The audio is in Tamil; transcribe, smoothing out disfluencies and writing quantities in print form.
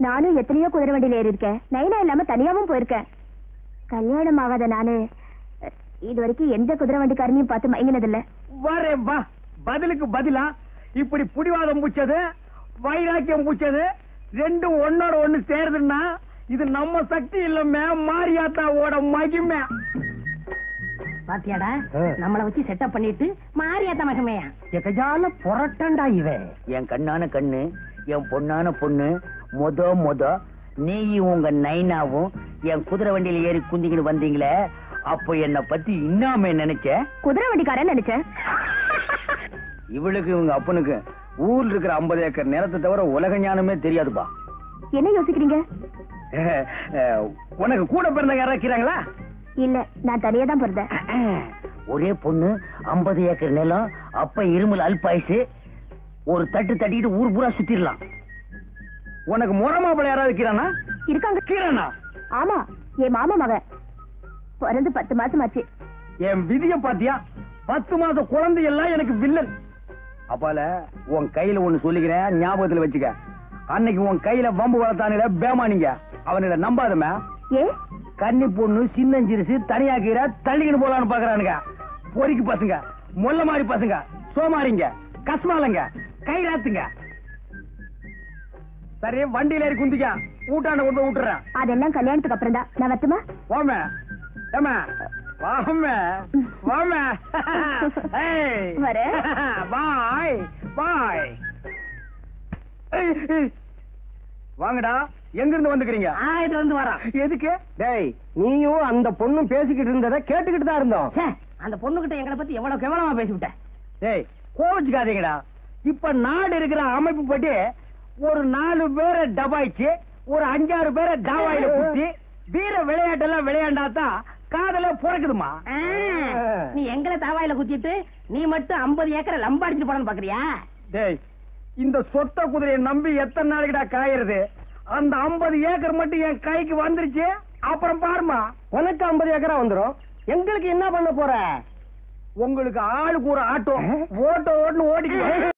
நானும் எத்தனையோ குதிரை வண்டியில ஏறி இருக்கேன். நைனா இல்லாம தனியாவும் போயிருக்கேன். கல்யாணம் ஆகாத நானு இது வரைக்கும் எந்த குதிரை வண்டிக்காரனையும் பார்த்து மயங்கினதில்ல. வரே வா, பதிலுக்கு பதிலா இப்படி புடிவாதம் பூச்சது வைராக்கியம் பூச்சது ரெண்டும் ஒன்னோட ஒண்ணு சேருதுன்னா இது நம்ம சக்தி இல்லமே, மாரியாத்தாவோட மகிமை. பாத்தியாடா, நம்மள வச்சு செட்டப் பண்ணிட்டு மாரியாத்தா மகமையா எகஜால புரட்டண்டா இவன். என் கண்ணான கண்ணு, என் பொண்ணான பொண்ணு, மொத நீயும் உங்க நைனாவும் என் குதிரை வண்டியில ஏறி குந்திக்கிட்டு வந்தீங்களே, அப்போ என்ன பத்தி இன்னாம நினைச்ச? குதிரை வண்டிக்காரன் நினைச்சேன். இவளுக்கு இவங்க அப்பனுக்கு ஊர்ல இருக்கிற 50 ஏக்கர் நிலத்தை தவிர உலக ஞானமே தெரியாதுப்பா. என்ன யோசிக்கிறீங்க? உனக்கு கூட பிறந்த யாரா இருக்கிறாங்களா? இல்ல, நான் தனியா தான் பிறந்தேன். ஒரே பொண்ணு, 50 ஏக்கர் நிலம், அப்ப இருமல் அல்பாயுசு, ஒரு தட்டு தட்டிட்டு ஊர் பூரா சுத்திடலாம். உனக்கு முறமாப்பிள்ள யாராவது இருக்கிறானா? இருக்காங்க. கீரனா? ஆமா, என் மாமா மகன். பிறந்து 10 மாசம் ஆச்சு. என் விதிய பாத்தியா? 10 மாச குழந்தை எல்லாம் எனக்கு வில்லன். அப்பால உன் கையில ஒண்ணு சொல்லிக்கிறேன், ஞாபகத்துல வச்சுக்க. அன்னைக்கு உன் கையில வம்பு வளர்த்தானுல பேமானிங்க, அவனுல நம்பாதமே. ஏ, கன்னி பொண்ணு சின்னஞ்சிரிசு தனியா கீரை தள்ளிக்கிட்டு போலான்னு பாக்குறானுங்க. பொறிக்கு பசங்க, மொல்ல மாதிரி பசங்க, சோமாரிங்க, கஸ்மாலங்க, கைராத்துங்க. சரி, வண்டியில ஏறி குந்திக்க, ஊட்டாண்ட கொண்டு விட்டுறேன். அதெல்லாம் கல்யாணத்துக்கு அப்புறம் தான். நான் வரட்டுமா? வாமே ஏமா, வாமே வாமே. வரேன். பாய் பாய். வாங்கடா, எங்க இருந்து வந்துக்கிறீங்க? இதுல இருந்து வரோம். எதுக்கு? டேய், நீயும் அந்த பொண்ணும் பேசிக்கிட்டு இருந்ததை கேட்டுக்கிட்டு தான் இருந்தோம். அந்த பொண்ணுகிட்ட எங்களை பத்தி எவ்வளவு கேவலமா பேசிவிட்டேன். டேய், கோவிச்சுக்காதீங்கடா. இப்ப நாடு இருக்கிற அமைப்பு படி ஒரு 4 பேரை டபாய்ச்சு, ஒரு 5-6 பேரை டாவாயில குத்தி வீர விளையாட்டெல்லாம் விளையாண்டாதான் காதல பிறக்குதுமா. நீ எங்களை தாவாயில குத்திட்டு நீ மட்டும் 50 ஏக்கரை லம்பாடிச்சு போனு பாக்குறியா? டேய், இந்த சொத்த குதிரையை நம்பி எத்தனை நாளைக்குடா காயறது? அந்த 50 ஏக்கர் மட்டும் என் கைக்கு வந்துருச்சு, அப்புறம் பாருமா. உனக்கு 50 ஏக்கரா வந்துரும், எங்களுக்கு என்ன பண்ண போற? உங்களுக்கு ஆளுக்கு ஒரு ஆட்டோ ஓட்ட ஓட்டுன்னு ஓடிக்கு.